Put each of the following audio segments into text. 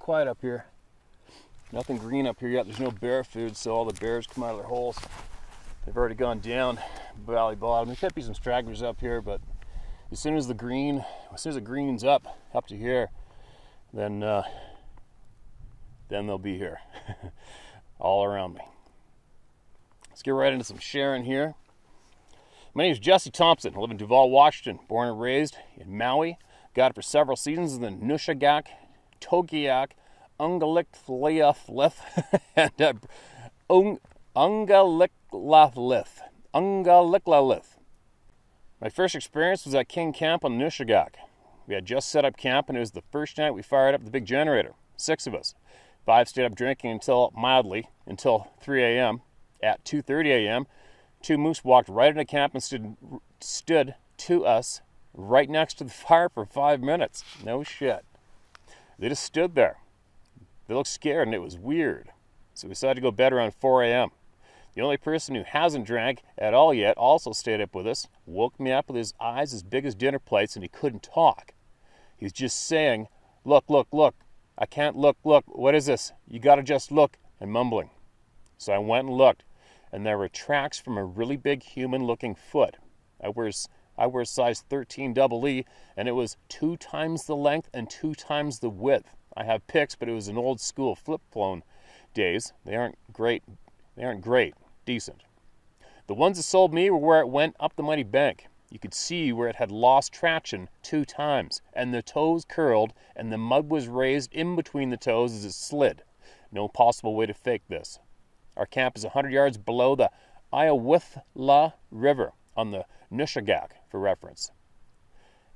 quiet up here. Nothing green up here yet. There's no bear food, so all the bears come out of their holes. They've already gone down valley bottom. There could be some stragglers up here, but as soon as it greens up to here, then they'll be here all around me. Let's get right into some sharing here. My name is Jesse Thompson. I live in Duvall, Washington. Born and raised in Maui. Got it for several seasons in the Nushagak, Togiak, Ungaliklaflith, and Ungaliklaflith. My first experience was at King Camp on the Nushagak. We had just set up camp, and it was the first night we fired up the big generator. 6 of us. 5 stayed up drinking until 3 a.m. At 2:30 a.m., 2 moose walked right into camp and stood to us right next to the fire for 5 minutes. No shit. They just stood there. They looked scared, and it was weird. So we decided to go to bed around 4 a.m. The only person who hasn't drank at all yet also stayed up with us, woke me up with his eyes as big as dinner plates, and he couldn't talk. He's just saying, look, look, look. I can't look, what is this? You gotta just look, and mumbling. So I went and looked, and there were tracks from a really big human-looking foot. I wear size 13 double E, and it was 2 times the length and 2 times the width. I have pics, but it was an old school flip phone days. They aren't great. Decent. The ones that sold me were where it went up the muddy bank. You could see where it had lost traction 2 times, and the toes curled, and the mud was raised in between the toes as it slid. No possible way to fake this. Our camp is 100 yards below the Iowithla River on the Nushagak, for reference.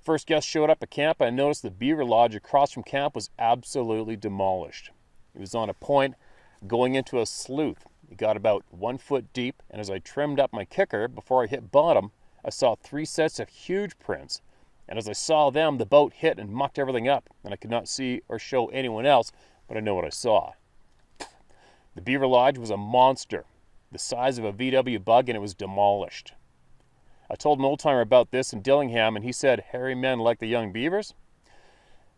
First guest showed up at camp, and I noticed the beaver lodge across from camp was absolutely demolished. It was on a point going into a slough. It got about 1 foot deep, and as I trimmed up my kicker before I hit bottom, I saw 3 sets of huge prints. And as I saw them, the boat hit and mucked everything up, and I could not see or show anyone else, but I know what I saw. The beaver lodge was a monster, the size of a VW bug, and it was demolished. I told an old-timer about this in Dillingham, and he said, hairy men like the young beavers?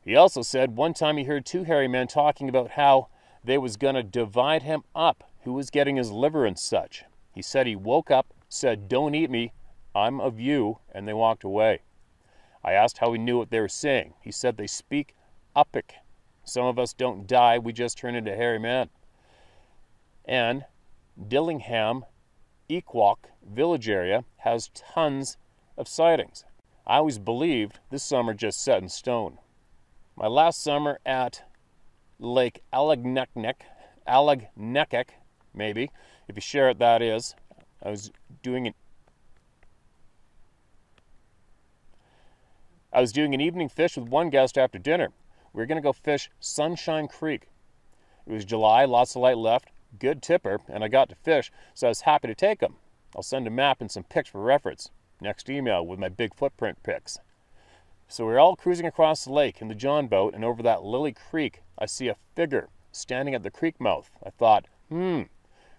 He also said one time he heard 2 hairy men talking about how they was going to divide him up, who was getting his liver and such. He said he woke up, said, don't eat me, I'm of you, and they walked away. I asked how he knew what they were saying. He said they speak Uppic. Some of us don't die, we just turn into hairy men. And Dillingham, Equok village area has tons of sightings. I always believed this summer just set in stone. My last summer at Lake Alagneknek, maybe, if you share it, that is. I was doing an evening fish with one guest after dinner. We were going to go fish Sunshine Creek. It was July, lots of light left, good tipper, and I got to fish, so I was happy to take them. I'll send a map and some pics for reference. Next email with my big footprint pics. So we're all cruising across the lake in the John boat, and over that Lily Creek, I see a figure standing at the creek mouth. I thought,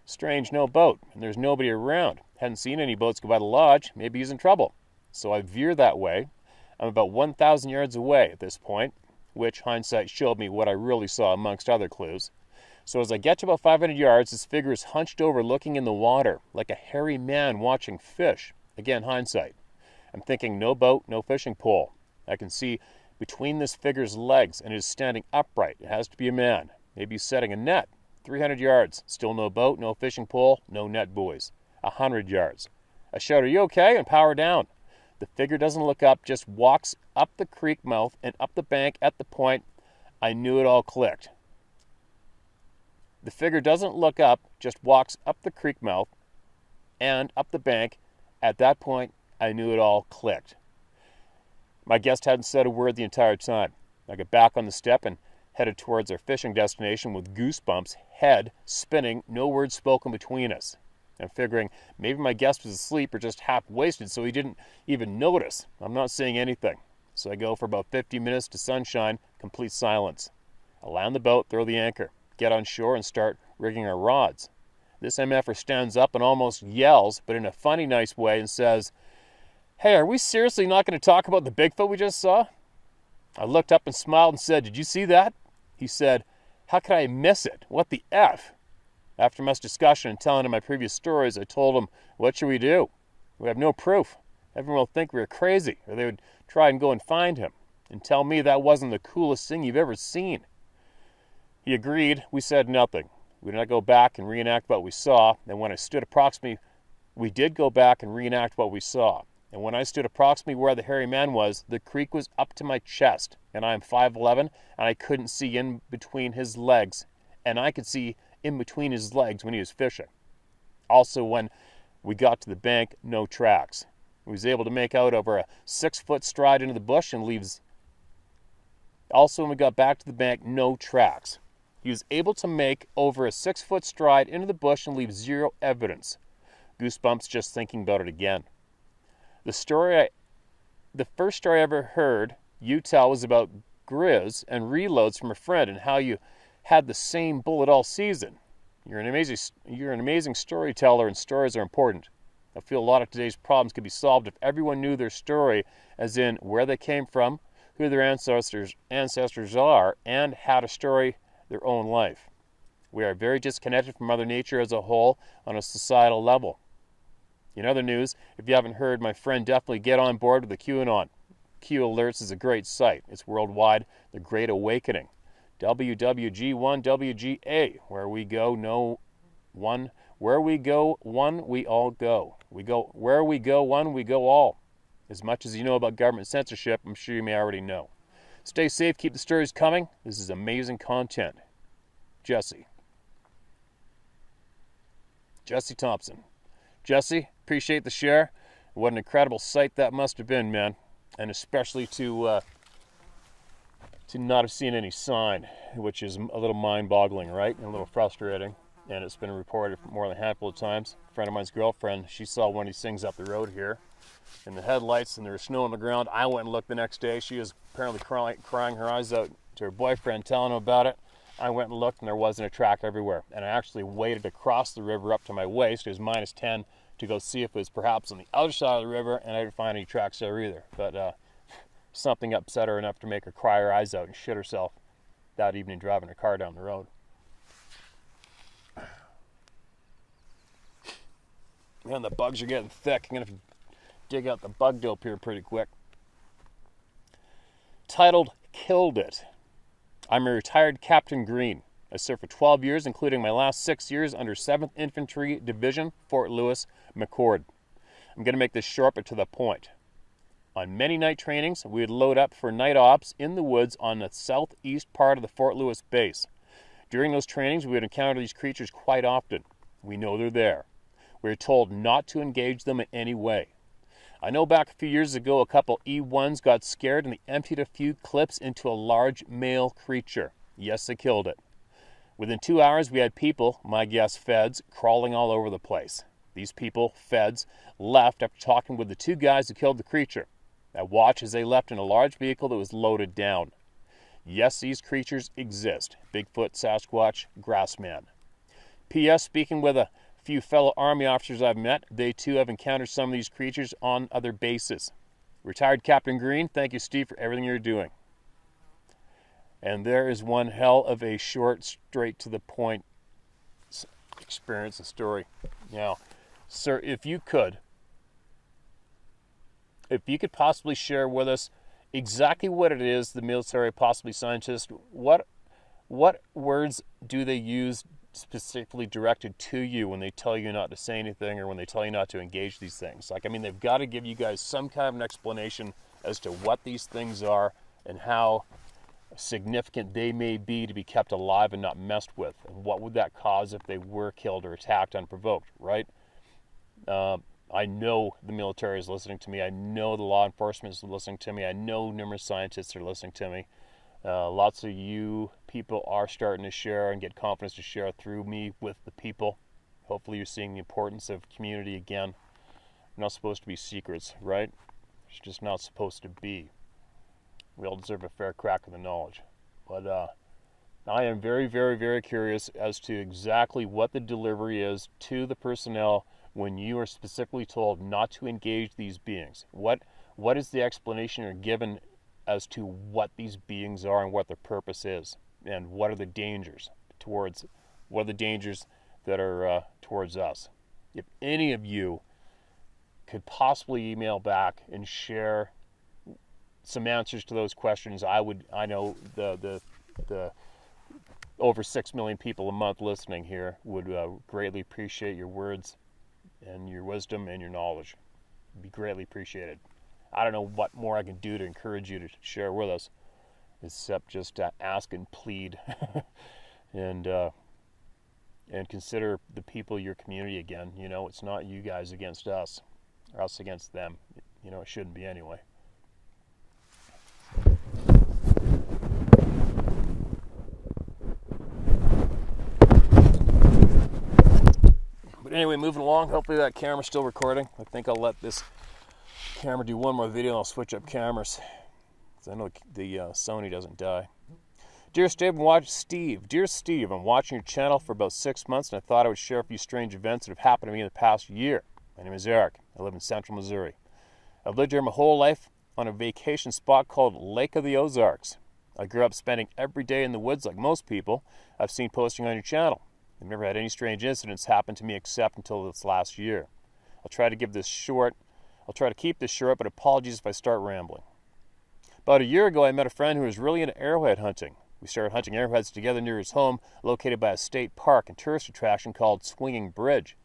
strange, no boat, and there's nobody around. Hadn't seen any boats go by the lodge. Maybe he's in trouble. So I veer that way. I'm about 1,000 yards away at this point, which hindsight showed me what I really saw amongst other clues. So as I get to about 500 yards, this figure is hunched over looking in the water, like a hairy man watching fish. Again, hindsight. I'm thinking no boat, no fishing pole. I can see between this figure's legs, and it is standing upright. It has to be a man. Maybe he's setting a net. 300 yards. Still no boat, no fishing pole, no net buoys. 100 yards. I shout, are you okay? And power down. The figure doesn't look up, just walks up the creek mouth and up the bank at the point. I knew it all clicked. The figure doesn't look up, just walks up the creek mouth and up the bank. At that point, I knew it all clicked. My guest hadn't said a word the entire time. I got back on the step and headed towards our fishing destination with goosebumps, head spinning, no words spoken between us. I'm figuring maybe my guest was asleep or just half-wasted, so he didn't even notice. I'm not saying anything. So I go for about 50 minutes to sunshine, complete silence. I land the boat, throw the anchor, get on shore, and start rigging our rods. This MFer stands up and almost yells, but in a funny, nice way, and says, hey, are we seriously not going to talk about the Bigfoot we just saw? I looked up and smiled and said, did you see that? He said, How could I miss it? What the F? After much discussion and telling him my previous stories, I told him, what should we do? We have no proof. Everyone will think we were crazy, or they would try and go and find him and tell me that wasn't the coolest thing you've ever seen. He agreed. We said nothing. We did not go back and reenact what we saw, and when I stood approximately, we did go back and reenact what we saw. And when I stood approximately where the hairy man was, the creek was up to my chest, and I am 5'11", and I couldn't see in between his legs, and I could see in between his legs when he was fishing. Also, when we got to the bank, no tracks. He was able to make out over a 6-foot stride into the bush and leaves. Also, when we got back to the bank, no tracks. He was able to make over a 6-foot stride into the bush and leave zero evidence. Goosebumps just thinking about it again. The first story I ever heard you tell was about grizz and reloads from a friend and how you had the same bullet all season. You're an amazing storyteller, and stories are important. I feel a lot of today's problems could be solved if everyone knew their story, as in where they came from, who their ancestors are, and how to story their own life. We are very disconnected from Mother Nature as a whole on a societal level. In other news, if you haven't heard, my friend, definitely get on board with the QAnon. Q Alerts is a great site. It's worldwide, the Great Awakening. WWG1WGA, where we go, where we go one, we all go. Where we go one, we go all. As much as you know about government censorship, I'm sure you may already know. Stay safe, keep the stories coming. This is amazing content. Jesse Thompson. Jesse, appreciate the share. What an incredible sight that must have been, man. And especially to not have seen any sign, which is a little mind-boggling, right? And a little frustrating. And it's been reported more than a handful of times. A friend of mine's girlfriend, she saw one of these things up the road here in the headlights, and there was snow on the ground. I went and looked the next day. She was apparently crying her eyes out to her boyfriend, telling him about it. I went and looked, and there wasn't a track everywhere. And I actually waded across the river up to my waist. It was -10 to go see if it was perhaps on the other side of the river, and I didn't find any tracks there either. But something upset her enough to make her cry her eyes out and shit herself that evening driving her car down the road. Man, the bugs are getting thick. I'm going to have to dig out the bug dope here pretty quick. Titled, Killed It. I'm a retired Captain Green. I served for 12 years, including my last 6 years under 7th Infantry Division, Fort Lewis, McChord. I'm going to make this short but to the point. On many night trainings, we would load up for night ops in the woods on the southeast part of the Fort Lewis base. During those trainings, we would encounter these creatures quite often. We know they're there. We are told not to engage them in any way. I know back a few years ago, a couple E1s got scared and they emptied a few clips into a large male creature. Yes, they killed it. Within 2 hours, we had people, my guess feds, crawling all over the place. These people, feds, left after talking with the 2 guys who killed the creature. I watched as they left in a large vehicle that was loaded down. Yes, these creatures exist. Bigfoot, Sasquatch, Grassman. P.S. Speaking with a few fellow Army officers I've met, they too have encountered some of these creatures on other bases. Retired Captain Green, thank you, Steve, for everything you're doing. And there is one hell of a short, straight to the point experience and story. Now, sir, if you could possibly share with us exactly what it is the military, possibly scientists, what words do they use specifically directed to you when they tell you not to say anything or when they tell you not to engage these things? Like, I mean, they've got to give you guys some kind of an explanation as to what these things are and how significant they may be to be kept alive and not messed with. And what would that cause if they were killed or attacked unprovoked, right? I know the military is listening to me. I know the law enforcement is listening to me. I know numerous scientists are listening to me. Lots of you people are starting to share and get confidence to share through me with the people. Hopefully you're seeing the importance of community again. We're not supposed to be secrets, right? It's just not supposed to be. We all deserve a fair crack of the knowledge. But I am very, very, very curious as to exactly what the delivery is to the personnel when you are specifically told not to engage these beings. What is the explanation you're given as to what these beings are and what their purpose is? and what are the dangers that are towards us. If any of you could possibly email back and share some answers to those questions, I know the over 6 million people a month listening here would greatly appreciate your words and your wisdom and your knowledge. It'd be greatly appreciated. I don't know what more I can do to encourage you to share with us, except just ask and plead, and consider the people of your community again. You know, it's not you guys against us, or us against them. You know, it shouldn't be anyway. But anyway, moving along. Hopefully that camera's still recording. I think I'll let this camera do one more video and I'll switch up cameras. I know the Sony doesn't die. Dear Steve, I'm watching your channel for about 6 months and I thought I would share a few strange events that have happened to me in the past year. My name is Eric. I live in central Missouri. I've lived here my whole life on a vacation spot called Lake of the Ozarks. I grew up spending every day in the woods like most people I've seen posting on your channel. I've never had any strange incidents happen to me except until this last year. I'll try to keep this short, but apologies if I start rambling. About a year ago, I met a friend who was really into arrowhead hunting. We started hunting arrowheads together near his home, located by a state park and tourist attraction called Swinging Bridge.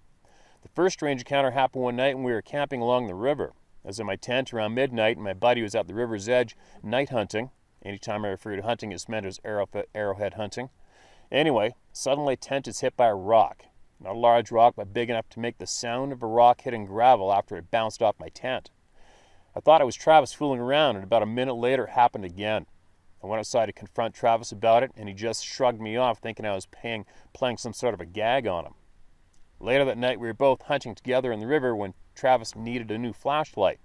The first strange encounter happened one night when we were camping along the river. I was in my tent around midnight, and my buddy was at the river's edge night hunting. Anytime I refer to hunting, it's meant as arrowhead hunting. Anyway, suddenly a tent is hit by a rock. Not a large rock, but big enough to make the sound of a rock hitting gravel after it bounced off my tent. I thought it was Travis fooling around, and about a minute later it happened again. I went outside to confront Travis about it, and he just shrugged me off, thinking I was playing some sort of a gag on him. Later that night, we were both hunting together in the river when Travis needed a new flashlight.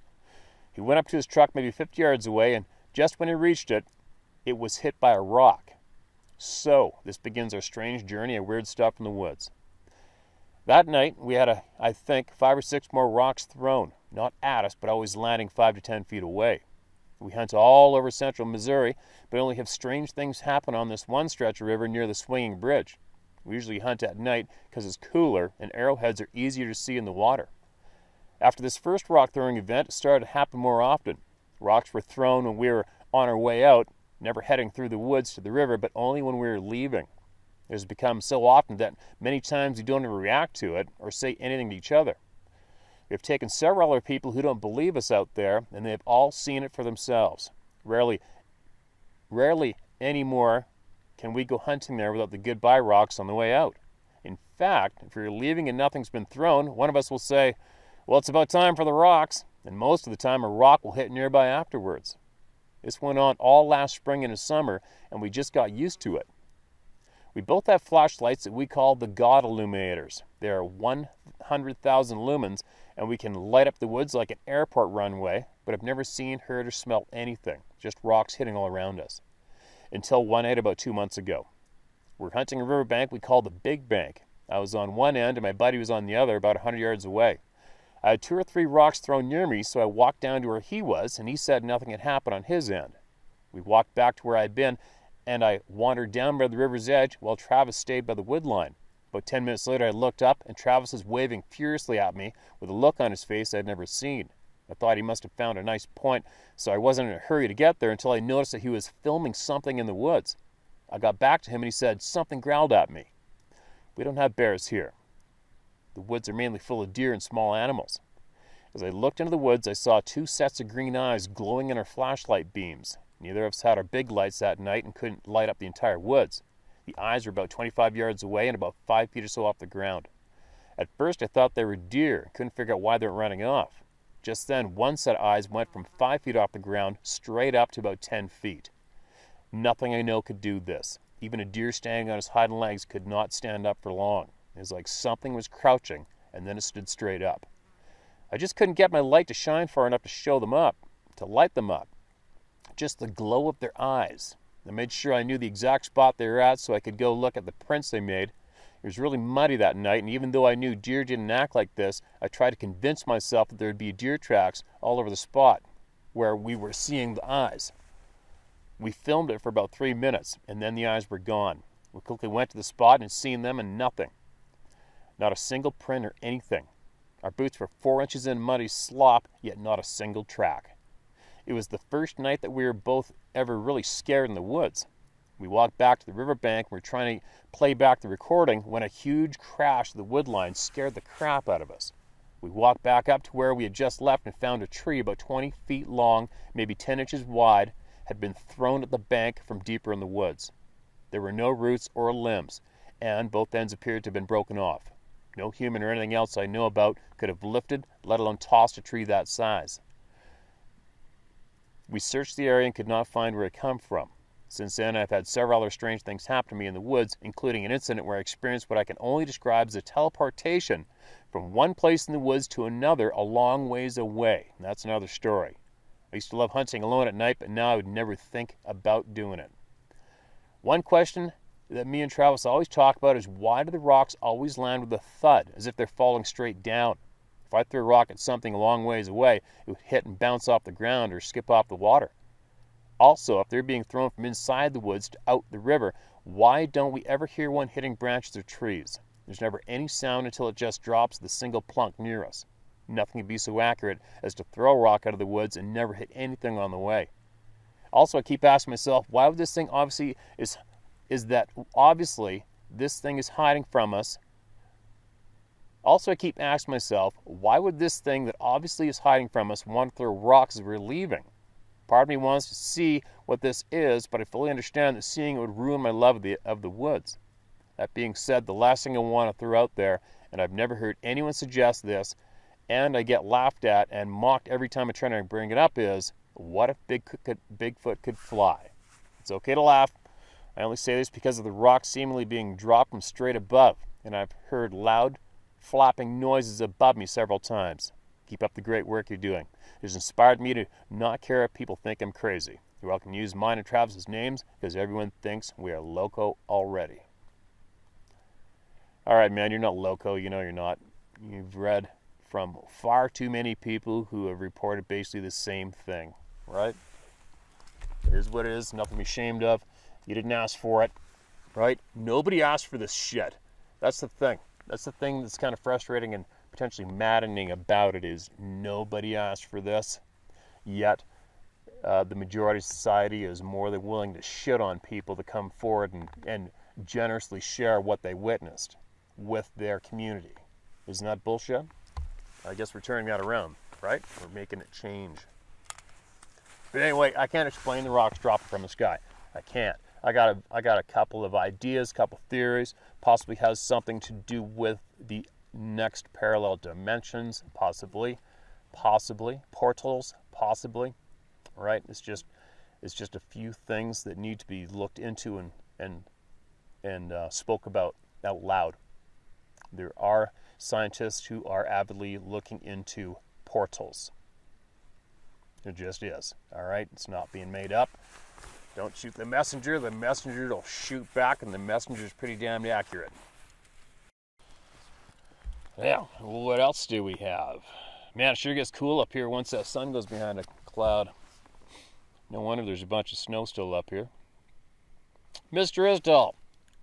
He went up to his truck maybe 50 yards away, and just when he reached it, it was hit by a rock. So, this begins our strange journey of weird stuff in the woods. That night, we had, I think, 5 or 6 more rocks thrown, not at us, but always landing 5 to 10 feet away. We hunt all over central Missouri, but only have strange things happen on this one stretch of river near the Swinging Bridge. We usually hunt at night because it's cooler and arrowheads are easier to see in the water. After this first rock throwing event, it started to happen more often. Rocks were thrown when we were on our way out, never heading through the woods to the river, but only when we were leaving. It has become so often that many times we don't even react to it or say anything to each other. We have taken several other people who don't believe us out there, and they have all seen it for themselves. Rarely anymore can we go hunting there without the goodbye rocks on the way out. In fact, if we're leaving and nothing's been thrown, one of us will say, "Well, it's about time for the rocks," and most of the time a rock will hit nearby afterwards. This went on all last spring and summer, and we just got used to it. We both have flashlights that we call the God Illuminators. They are 100,000 lumens, and we can light up the woods like an airport runway, but I've never seen, heard, or smelled anything, just rocks hitting all around us. Until one night about 2 months ago. We're hunting a riverbank we call the Big Bank. I was on one end, and my buddy was on the other, about 100 yards away. I had 2 or 3 rocks thrown near me, so I walked down to where he was, and he said nothing had happened on his end. We walked back to where I'd been, and I wandered down by the river's edge while Travis stayed by the wood line. About 10 minutes later, I looked up, and Travis was waving furiously at me with a look on his face I'd never seen. I thought he must have found a nice point, so I wasn't in a hurry to get there until I noticed that he was filming something in the woods. I got back to him, and he said, "Something growled at me." We don't have bears here. The woods are mainly full of deer and small animals. As I looked into the woods, I saw 2 sets of green eyes glowing in our flashlight beams. Neither of us had our big lights that night and couldn't light up the entire woods. The eyes were about 25 yards away and about 5 feet or so off the ground. At first I thought they were deer, couldn't figure out why they were running off. Just then, one set of eyes went from 5 feet off the ground straight up to about 10 feet. Nothing I know could do this. Even a deer standing on his hind legs could not stand up for long. It was like something was crouching, and then it stood straight up. I just couldn't get my light to shine far enough to show them up, to light them up. Just the glow of their eyes. I made sure I knew the exact spot they were at so I could go look at the prints they made. It was really muddy that night, and even though I knew deer didn't act like this, I tried to convince myself that there would be deer tracks all over the spot where we were seeing the eyes. We filmed it for about 3 minutes, and then the eyes were gone. We quickly went to the spot and seen them, and nothing. Not a single print or anything. Our boots were 4 inches in muddy slop, yet not a single track. It was the first night that we were both ever really scared in the woods. We walked back to the riverbank and were trying to play back the recording when a huge crash of the wood line scared the crap out of us. We walked back up to where we had just left and found a tree about 20 feet long, maybe 10 inches wide, had been thrown at the bank from deeper in the woods. There were no roots or limbs, and both ends appeared to have been broken off. No human or anything else I know about could have lifted, let alone tossed a tree that size. We searched the area and could not find where it come from. Since then, I've had several other strange things happen to me in the woods, including an incident where I experienced what I can only describe as a teleportation from one place in the woods to another a long ways away. And that's another story. I used to love hunting alone at night, but now I would never think about doing it. One question that me and Travis always talk about is, why do the rocks always land with a thud, as if they're falling straight down? If I threw a rock at something a long ways away, it would hit and bounce off the ground or skip off the water. Also, if they're being thrown from inside the woods to out the river, why don't we ever hear one hitting branches or trees? There's never any sound until it just drops the single plunk near us. Nothing can be so accurate as to throw a rock out of the woods and never hit anything on the way. Also, I keep asking myself, why would this thing obviously this thing is hiding from us. Also, I keep asking myself, why would this thing that obviously is hiding from us want to throw rocks as we're leaving? Part of me wants to see what this is, but I fully understand that seeing it would ruin my love of the woods. That being said, the last thing I want to throw out there, and I've never heard anyone suggest this, and I get laughed at and mocked every time I try to bring it up, is, what if Bigfoot could fly? It's okay to laugh. I only say this because of the rock seemingly being dropped from straight above, and I've heard loud, flapping noises above me several times. Keep up the great work you're doing. It has inspired me to not care if people think I'm crazy. You're welcome to use mine and Travis's names, because everyone thinks we are loco already. All right, man, you're not loco. You know you're not. You've read from far too many people who have reported basically the same thing, right? It is what it is. Nothing to be ashamed of. You didn't ask for it, right? Nobody asked for this shit. That's the thing. That's the thing that's kind of frustrating and potentially maddening about it, is nobody asked for this, yet the majority of society is more than willing to shit on people to come forward and generously share what they witnessed with their community. Isn't that bullshit? I guess we're turning that around, right? We're making it change. But anyway, I can't explain the rocks dropping from the sky. I can't. I got a couple of ideas, couple theories. Possibly has something to do with the next parallel dimensions, possibly portals, possibly. Right? It's just a few things that need to be looked into and spoke about out loud. There are scientists who are avidly looking into portals. It just is. All right? It's not being made up. Don't shoot the messenger will shoot back, and the messenger's pretty damn accurate. Yeah, what else do we have? Man, it sure gets cool up here once that sun goes behind a cloud. No wonder there's a bunch of snow still up here. Mr. Isdall,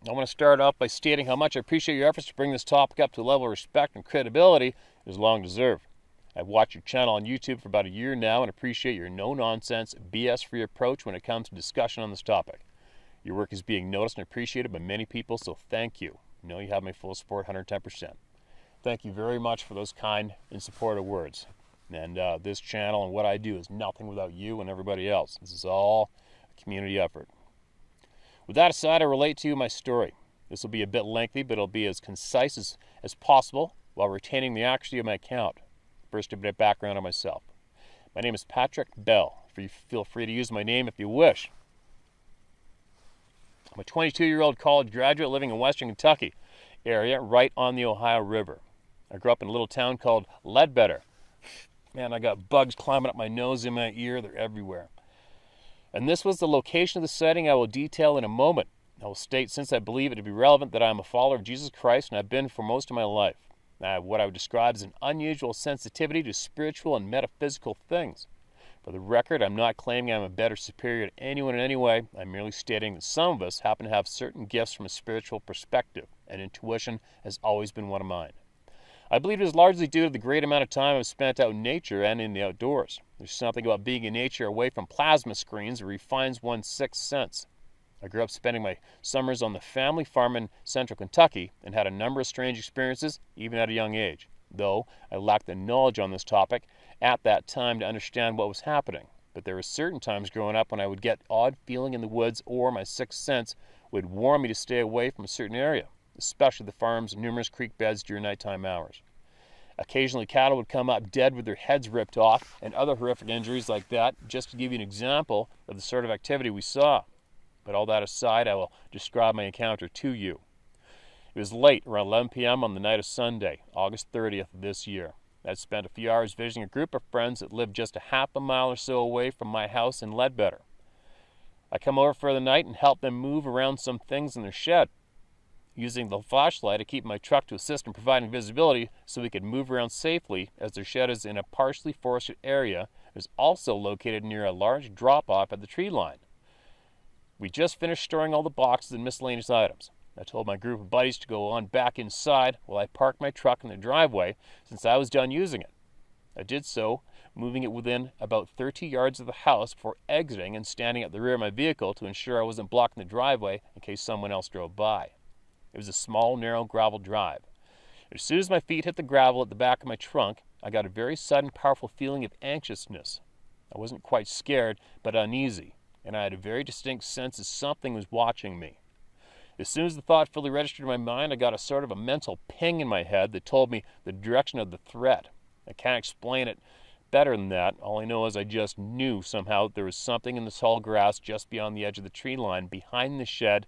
I want to start off by stating how much I appreciate your efforts to bring this topic up to a level of respect and credibility it is long deserved. I've watched your channel on YouTube for about a year now and appreciate your no-nonsense, BS-free approach when it comes to discussion on this topic. Your work is being noticed and appreciated by many people, so thank you. You know you have my full support, 110%. Thank you very much for those kind and supportive words. And this channel and what I do is nothing without you and everybody else. This is all a community effort. With that aside, I relate to you my story. This will be a bit lengthy, but it'll be as concise as possible while retaining the accuracy of my account. First, a bit of background on myself. My name is Patrick Bell. Feel free to use my name if you wish. I'm a 22-year-old college graduate living in western Kentucky area right on the Ohio River. I grew up in a little town called Ledbetter. Man, I got bugs climbing up my nose and my ear. They're everywhere. And this was the location of the setting I will detail in a moment. I will state, since I believe it to be relevant, that I am a follower of Jesus Christ and I've been for most of my life. I have what I would describe as an unusual sensitivity to spiritual and metaphysical things. For the record, I'm not claiming I'm a better superior to anyone in any way. I'm merely stating that some of us happen to have certain gifts from a spiritual perspective, and intuition has always been one of mine. I believe it is largely due to the great amount of time I've spent out in nature and in the outdoors. There's something about being in nature away from plasma screens that refines one's sixth sense. I grew up spending my summers on the family farm in central Kentucky and had a number of strange experiences, even at a young age, though I lacked the knowledge on this topic at that time to understand what was happening. But there were certain times growing up when I would get odd feeling in the woods, or my sixth sense would warn me to stay away from a certain area, especially the farm's numerous creek beds during nighttime hours. Occasionally cattle would come up dead with their heads ripped off and other horrific injuries like that, just to give you an example of the sort of activity we saw. But all that aside, I will describe my encounter to you. It was late, around 11 p.m. on the night of Sunday, August 30th of this year. I'd spent a few hours visiting a group of friends that lived just a half a mile or so away from my house in Ledbetter. I come over for the night and help them move around some things in their shed, using the flashlight to keep my truck to assist in providing visibility so we could move around safely, as their shed is in a partially forested area. It is also located near a large drop-off at the tree line. We just finished storing all the boxes and miscellaneous items. I told my group of buddies to go on back inside while I parked my truck in the driveway since I was done using it. I did so, moving it within about 30 yards of the house before exiting and standing at the rear of my vehicle to ensure I wasn't blocking the driveway in case someone else drove by. It was a small, narrow gravel drive. As soon as my feet hit the gravel at the back of my trunk, I got a very sudden, powerful feeling of anxiousness. I wasn't quite scared, but uneasy, and I had a very distinct sense that something was watching me. As soon as the thought fully registered in my mind, I got a sort of a mental ping in my head that told me the direction of the threat. I can't explain it better than that. All I know is I just knew somehow there was something in the tall grass just beyond the edge of the tree line behind the shed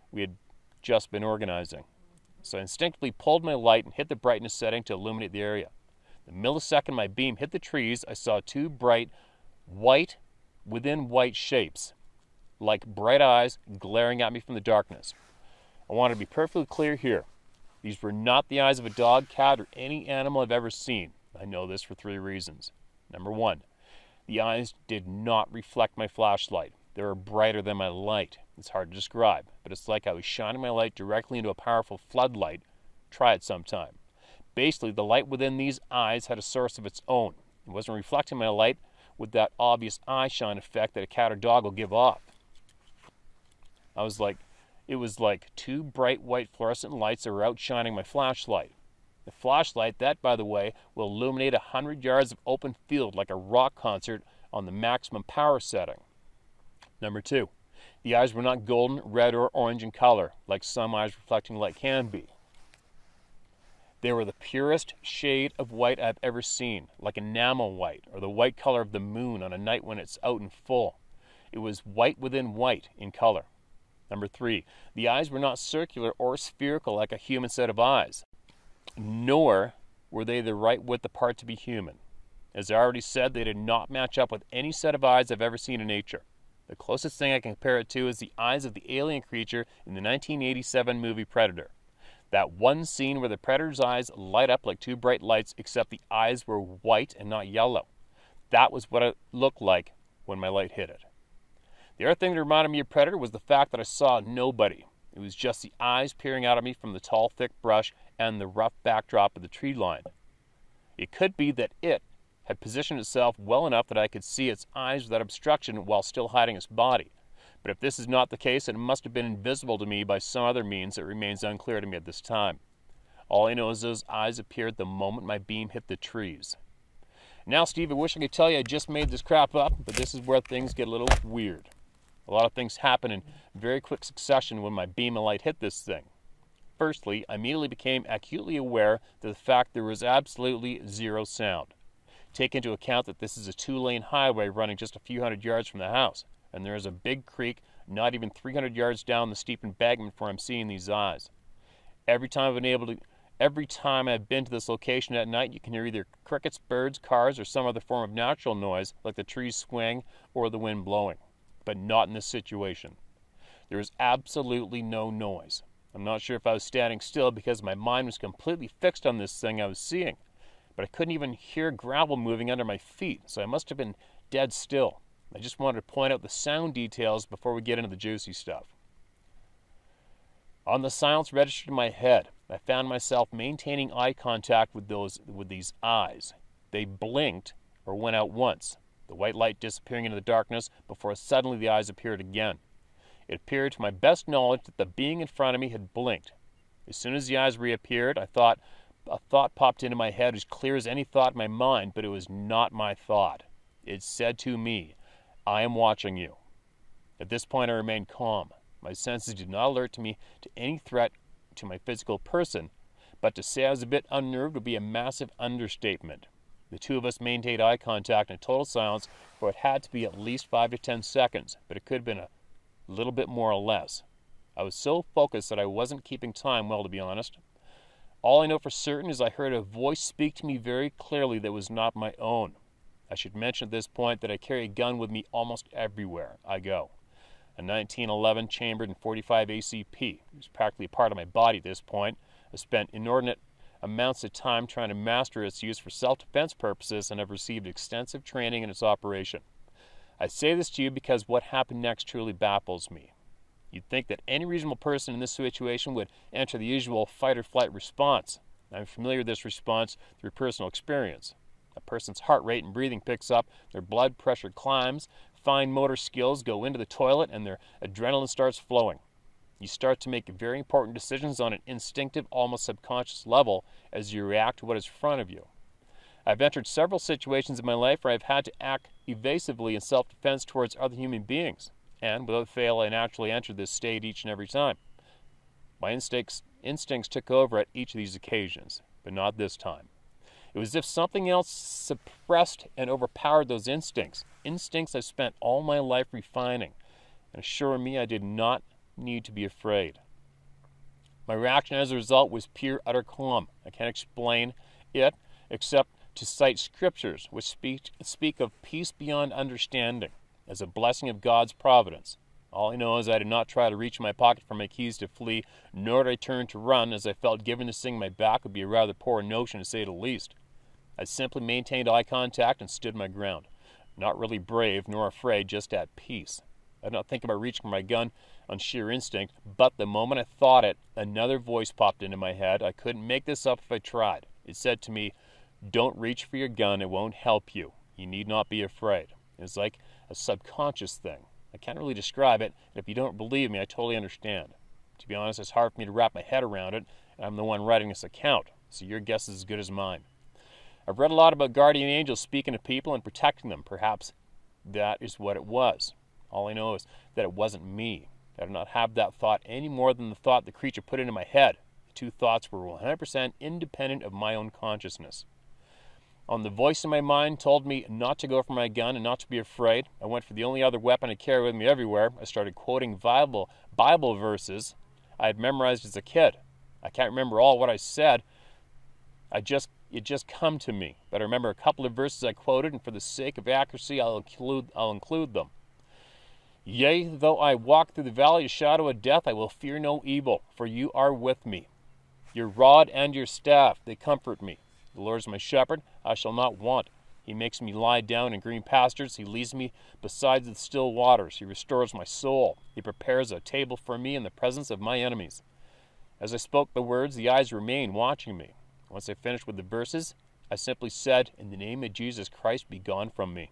we had just been organizing. So I instinctively pulled my light and hit the brightness setting to illuminate the area. The millisecond my beam hit the trees, I saw two bright, white within white shapes, like bright eyes glaring at me from the darkness. I want to be perfectly clear here. These were not the eyes of a dog, cat, or any animal I've ever seen. I know this for 3 reasons. Number 1, the eyes did not reflect my flashlight. They were brighter than my light. It's hard to describe, but it's like I was shining my light directly into a powerful floodlight. Try it sometime. Basically, the light within these eyes had a source of its own. It wasn't reflecting my light with that obvious eye shine effect that a cat or dog will give off. It was like 2 bright white fluorescent lights that were outshining my flashlight. The flashlight that, by the way, will illuminate 100 yards of open field like a rock concert on the maximum power setting. Number 2, the eyes were not golden, red, or orange in color, like some eyes reflecting light can be. They were the purest shade of white I've ever seen, like enamel white, or the white color of the moon on a night when it's out in full. It was white within white in color. Number 3, the eyes were not circular or spherical like a human set of eyes, nor were they the right width apart to be human. As I already said, they did not match up with any set of eyes I've ever seen in nature. The closest thing I can compare it to is the eyes of the alien creature in the 1987 movie Predator. That one scene where the Predator's eyes light up like 2 bright lights, except the eyes were white and not yellow. That was what it looked like when my light hit it. The other thing that reminded me of Predator was the fact that I saw nobody. It was just the eyes peering out at me from the tall, thick brush and the rough backdrop of the tree line. It could be that it had positioned itself well enough that I could see its eyes without obstruction while still hiding its body. But if this is not the case, it must have been invisible to me by some other means that remains unclear to me at this time. All I know is those eyes appeared the moment my beam hit the trees. Now, Steve, I wish I could tell you I just made this crap up, but this is where things get a little weird. A lot of things happen in very quick succession when my beam of light hit this thing. Firstly, I immediately became acutely aware of the fact there was absolutely zero sound. Take into account that this is a 2-lane highway running just a few hundred yards from the house, and there is a big creek not even 300 yards down the steep embankment where I'm seeing these eyes. Every time I've been to this location at night, you can hear either crickets, birds, cars, or some other form of natural noise like the trees swaying or the wind blowing. But not in this situation. There was absolutely no noise. I'm not sure if I was standing still because my mind was completely fixed on this thing I was seeing, but I couldn't even hear gravel moving under my feet, so I must have been dead still. I just wanted to point out the sound details before we get into the juicy stuff. On the silence registered in my head, I found myself maintaining eye contact with these eyes. They blinked or went out once, the white light disappearing into the darkness before suddenly the eyes appeared again. It appeared to my best knowledge that the being in front of me had blinked. As soon as the eyes reappeared, a thought popped into my head as clear as any thought in my mind, but it was not my thought. It said to me, "I am watching you." At this point I remained calm. My senses did not alert me to any threat to my physical person, but to say I was a bit unnerved would be a massive understatement. The two of us maintained eye contact in total silence for what had to be at least 5 to 10 seconds, but it could have been a little bit more or less. I was so focused that I wasn't keeping time well, to be honest. All I know for certain is I heard a voice speak to me very clearly that was not my own. I should mention at this point that I carry a gun with me almost everywhere I go. A 1911 chambered in .45 ACP. It was practically a part of my body at this point. I spent inordinate amounts of time trying to master its use for self-defense purposes and have received extensive training in its operation. I say this to you because what happened next truly baffles me. You'd think that any reasonable person in this situation would enter the usual fight-or-flight response. I'm familiar with this response through personal experience. A person's heart rate and breathing picks up, their blood pressure climbs, fine motor skills go into the toilet, and their adrenaline starts flowing. You start to make very important decisions on an instinctive, almost subconscious level as you react to what is in front of you. I've entered several situations in my life where I've had to act evasively in self-defense towards other human beings, and without fail I naturally entered this state each and every time. My instincts took over at each of these occasions, but not this time. It was as if something else suppressed and overpowered those instincts I've spent all my life refining, and assuring me I did not need to be afraid. My reaction as a result was pure, utter calm. I can't explain it except to cite scriptures which speak of peace beyond understanding as a blessing of God's providence. All I know is I did not try to reach in my pocket for my keys to flee, nor did I turn to run, as I felt giving this thing my back would be a rather poor notion, to say the least. I simply maintained eye contact and stood my ground. Not really brave nor afraid, just at peace. I did not think about reaching for my gun on sheer instinct, but the moment I thought it, another voice popped into my head. I couldn't make this up if I tried. It said to me, "Don't reach for your gun, it won't help you. You need not be afraid." It's like a subconscious thing. I can't really describe it, and if you don't believe me, I totally understand. To be honest, it's hard for me to wrap my head around it, and I'm the one writing this account, so your guess is as good as mine. I've read a lot about guardian angels speaking to people and protecting them. Perhaps that is what it was. All I know is that it wasn't me. I did not have that thought any more than the thought the creature put into my head. The two thoughts were 100% independent of my own consciousness. The voice in my mind told me not to go for my gun and not to be afraid. I went for the only other weapon I carry with me everywhere. I started quoting Bible verses I had memorized as a kid. I can't remember all what I said. It just come to me. But I remember a couple of verses I quoted, and for the sake of accuracy, I'll include them. "Yea, though I walk through the valley of shadow of death, I will fear no evil, for you are with me. Your rod and your staff, they comfort me. The Lord is my shepherd, I shall not want. He makes me lie down in green pastures. He leads me beside the still waters. He restores my soul. He prepares a table for me in the presence of my enemies." As I spoke the words, the eyes remained watching me. Once I finished with the verses, I simply said, "In the name of Jesus Christ, be gone from me."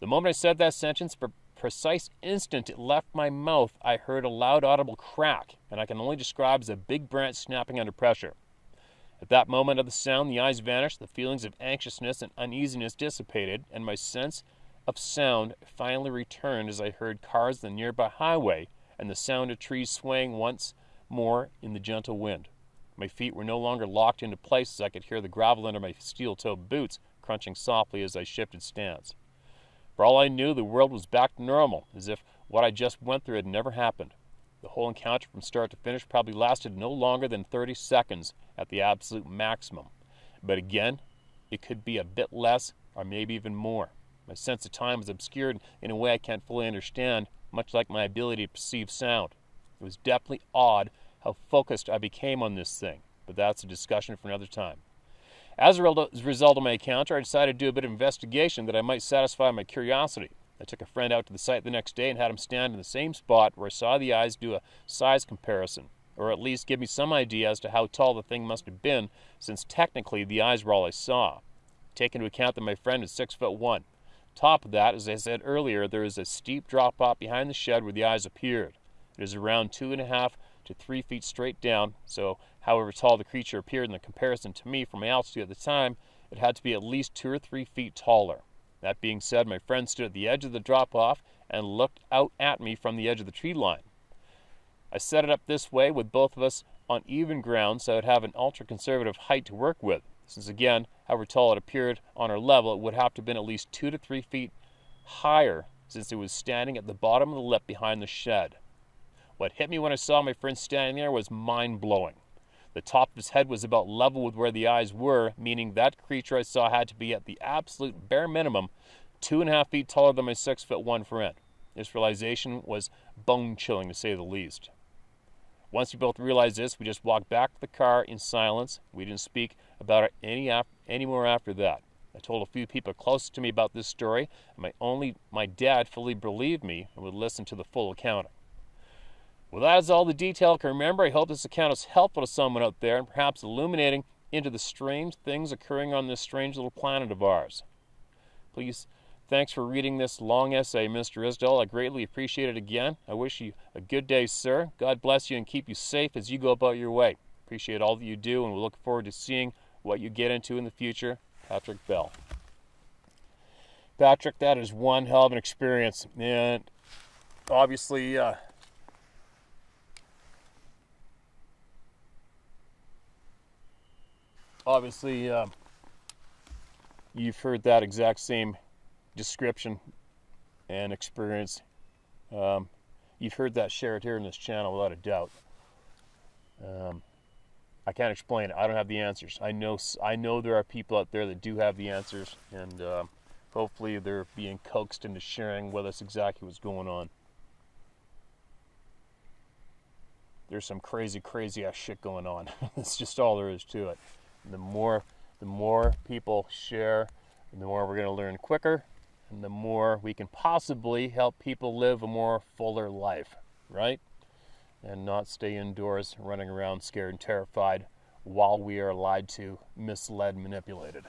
The moment I said that sentence, for a precise instant it left my mouth, I heard a loud audible crack, and I can only describe as a big branch snapping under pressure. At that moment of the sound, the eyes vanished, the feelings of anxiousness and uneasiness dissipated, and my sense of sound finally returned as I heard cars on the nearby highway and the sound of trees swaying once more in the gentle wind. My feet were no longer locked into place as I could hear the gravel under my steel-toed boots crunching softly as I shifted stance. For all I knew, the world was back to normal, as if what I just went through had never happened. The whole encounter from start to finish probably lasted no longer than 30 seconds at the absolute maximum. But again, it could be a bit less or maybe even more. My sense of time was obscured in a way I can't fully understand, much like my ability to perceive sound. It was definitely odd how focused I became on this thing, but that's a discussion for another time. As a result of my encounter, I decided to do a bit of investigation that I might satisfy my curiosity. I took a friend out to the site the next day and had him stand in the same spot where I saw the eyes do a size comparison, or at least give me some idea as to how tall the thing must have been, since technically the eyes were all I saw. Take into account that my friend is 6'1". Top of that, as I said earlier, there is a steep drop off behind the shed where the eyes appeared. It is around 2.5 to 3 feet straight down, so however tall the creature appeared in the comparison to me from my altitude at the time, it had to be at least 2 or 3 feet taller. That being said, my friend stood at the edge of the drop-off and looked out at me from the edge of the tree line. I set it up this way with both of us on even ground so I would have an ultra-conservative height to work with. Since again, however tall it appeared on our level, it would have to have been at least 2 to 3 feet higher since it was standing at the bottom of the lip behind the shed. What hit me when I saw my friend standing there was mind-blowing. The top of his head was about level with where the eyes were, meaning that creature I saw had to be at the absolute bare minimum 2.5 feet taller than my 6'1" friend. This realization was bone-chilling to say the least. Once we both realized this, we just walked back to the car in silence. We didn't speak about it any more after that. I told a few people closest to me about this story, and my dad fully believed me and would listen to the full accounting. Well, that is all the detail I can remember. I hope this account is helpful to someone out there and perhaps illuminating into the strange things occurring on this strange little planet of ours. Please, thanks for reading this long essay, Mr. Isdell. I greatly appreciate it again. I wish you a good day, sir. God bless you and keep you safe as you go about your way. Appreciate all that you do, and we look forward to seeing what you get into in the future. Patrick Bell. Patrick, that is one hell of an experience. And obviously, you've heard that exact same description and experience. You've heard that shared here in this channel without a doubt. I can't explain it. I don't have the answers. I know there are people out there that do have the answers, and hopefully they're being coaxed into sharing with us exactly what's going on. There's some crazy ass shit going on. That's just all there is to it. The more people share, the more we're going to learn quicker, and the more we can possibly help people live a more fuller life, right? And not stay indoors running around scared and terrified while we are lied to, misled, manipulated.